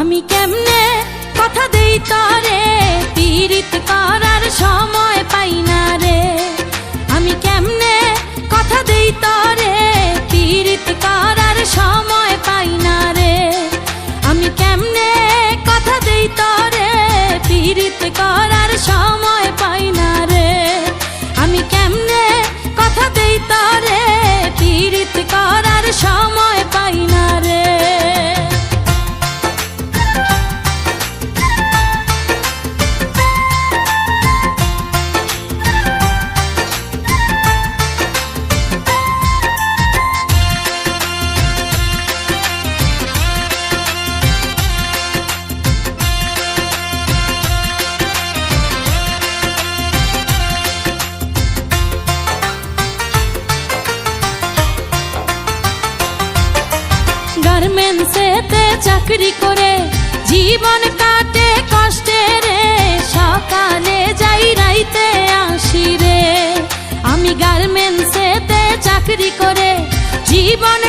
আমি কেমনে কথা দেই তরে পীড়িত করার সময় পাই না রে। আমি কেমনে কথা দেই তরে পীড়িত করার সময় পাই না রে। আমি কেমনে কথা দেই তরে পীড়িত করার সময় পাই না রে। আমি কেমনে কথা দেই তরে পীড়িত করার সময় পাই না রে। গার্মেন্টসেতে চাকরি করে জীবন কাটে কষ্টে রে। সকালে যাই রাইতে আসি রে। আমি গার্মেন্টসেতে চাকরি করে জীবন